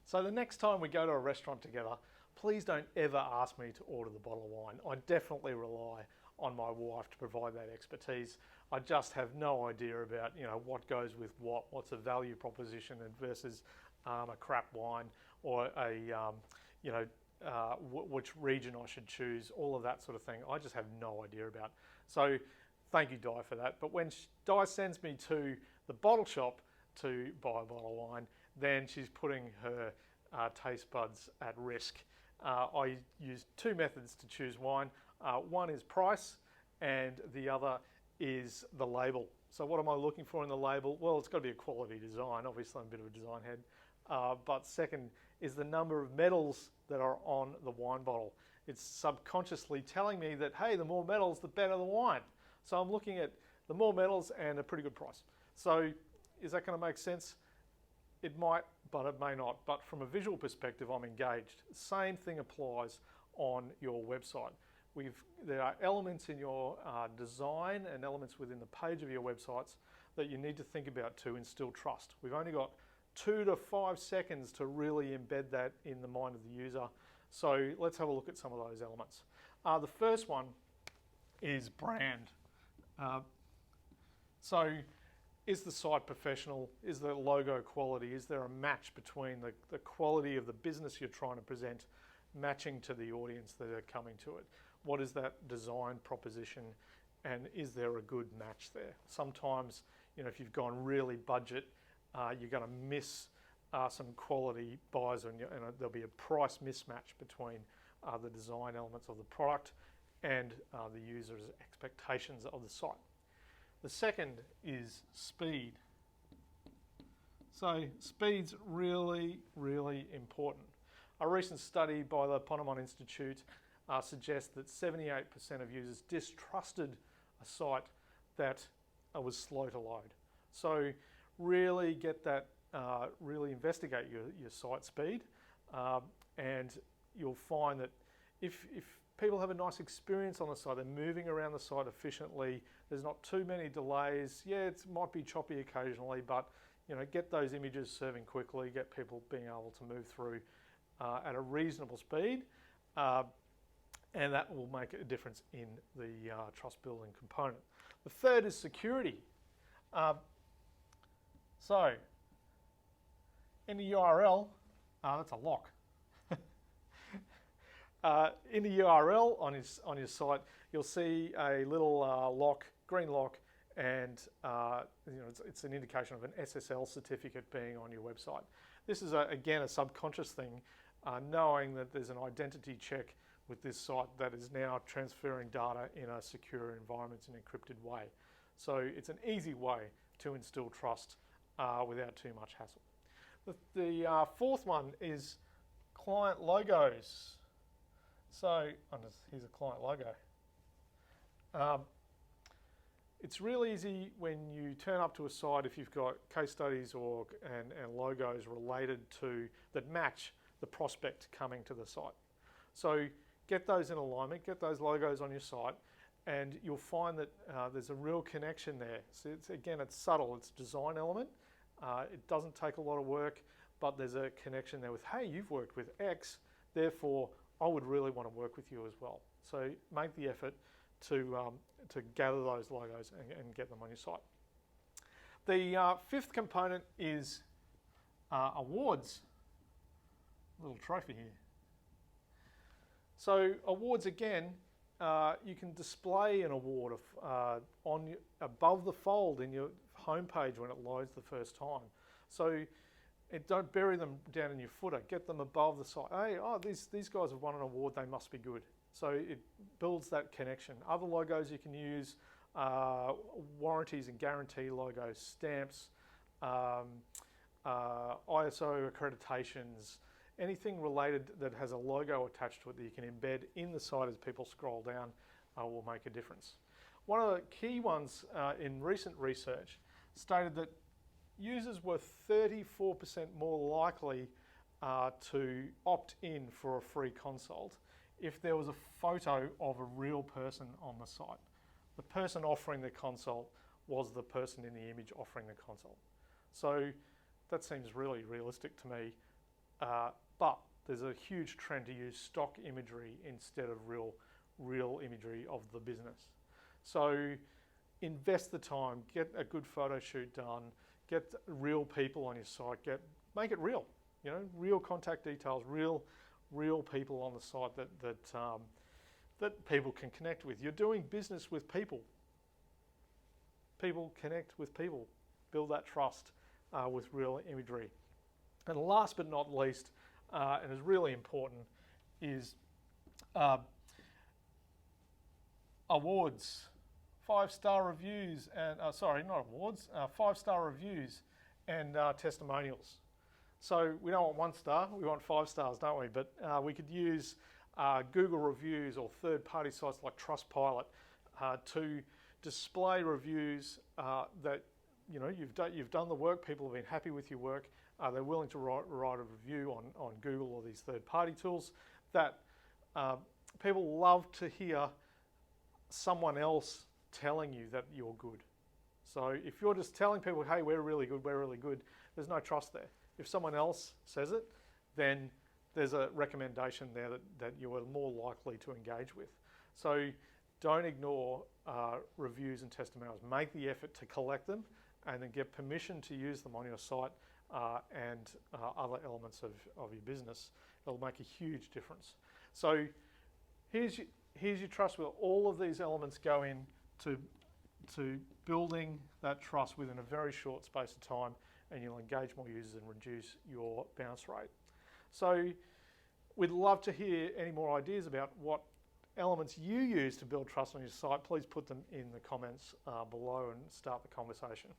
So the next time we go to a restaurant together, please don't ever ask me to order the bottle of wine. I definitely rely on my wife to provide that expertise. I just have no idea about what goes with what's a value proposition and versus a crap wine or which region I should choose, all of that sort of thing. I just have no idea about. So thank you, Di, for that. But when Di sends me to the bottle shop to buy a bottle of wine, then she's putting her taste buds at risk. I use two methods to choose wine. One is price and the other is the label. So what am I looking for in the label? Well, it's got to be a quality design. Obviously, I'm a bit of a design head. But second is the number of metals that are on the wine bottle. It's subconsciously telling me that, hey, the more metals, the better the wine. So I'm looking at the more metals and a pretty good price. So is that going to make sense? It might, but it may not. But from a visual perspective, I'm engaged. Same thing applies on your website. There are elements in your design and elements within the page of your websites that you need to think about to instill trust. We've only got 2 to 5 seconds to really embed that in the mind of the user. So let's have a look at some of those elements. The first one is brand. So is the site professional? Is the logo quality? Is there a match between the quality of the business you're trying to present matching to the audience that are coming to it? What is that design proposition? And is there a good match there? Sometimes, if you've gone really budget, you're going to miss some quality buys and there'll be a price mismatch between the design elements of the product and the user's expectations of the site. The second is speed. So speed's really, really important. A recent study by the Ponemon Institute suggests that 78% of users distrusted a site that was slow to load. So really get that, really investigate your site speed, and you'll find that if people have a nice experience on the site, they're moving around the site efficiently, there's not too many delays. Yeah, it might be choppy occasionally, but get those images serving quickly, get people being able to move through at a reasonable speed, and that will make a difference in the trust building component. The third is security. So in the URL, that's a lock. In the URL on your site, you'll see a little lock, green lock, and it's an indication of an SSL certificate being on your website. This is again a subconscious thing, knowing that there's an identity check with this site that is now transferring data in a secure environment in an encrypted way. So it's an easy way to instill trust without too much hassle. The fourth one is client logos. So here's a client logo. It's really easy when you turn up to a site if you've got case studies and logos related to that match the prospect coming to the site. So get those in alignment, get those logos on your site, and you'll find that there's a real connection there. So it's subtle, it's a design element. It doesn't take a lot of work, but there's a connection there with, hey, you've worked with X, therefore I would really want to work with you as well. So make the effort to gather those logos and get them on your site. The fifth component is awards. A little trophy here. So awards again, you can display an award above the fold in your homepage when it loads the first time. So don't bury them down in your footer. Get them above the site. Hey, these guys have won an award. They must be good. So it builds that connection. Other logos you can use, warranties and guarantee logos, stamps, ISO accreditations, anything related that has a logo attached to it that you can embed in the site as people scroll down will make a difference. One of the key ones in recent research stated that users were 34% more likely to opt in for a free consult if there was a photo of a real person on the site. The person offering the consult was the person in the image offering the consult. So that seems really realistic to me. but there's a huge trend to use stock imagery instead of real imagery of the business. So invest the time, get a good photo shoot done, get real people on your site, make it real. You know, real contact details, real people on the site that people can connect with. You're doing business with people. People connect with people. Build that trust with real imagery. And last but not least, and is really important, is awards. 5-star reviews and, sorry, not awards, 5-star reviews and testimonials. So we don't want 1 star, we want 5 stars, don't we? But we could use Google reviews or third-party sites like Trustpilot to display reviews that you've done the work, people have been happy with your work, they're willing to write a review on Google or these third-party tools. That people love to hear someone else telling you that you're good. So if you're just telling people, hey, we're really good, there's no trust there. If someone else says it, then there's a recommendation there that you are more likely to engage with. So don't ignore reviews and testimonials. Make the effort to collect them and then get permission to use them on your site and other elements of your business. It'll make a huge difference. So here's your trust wheel. All of these elements go in to building that trust within a very short space of time, and you'll engage more users and reduce your bounce rate. So we'd love to hear any more ideas about what elements you use to build trust on your site. Please put them in the comments below and start the conversation.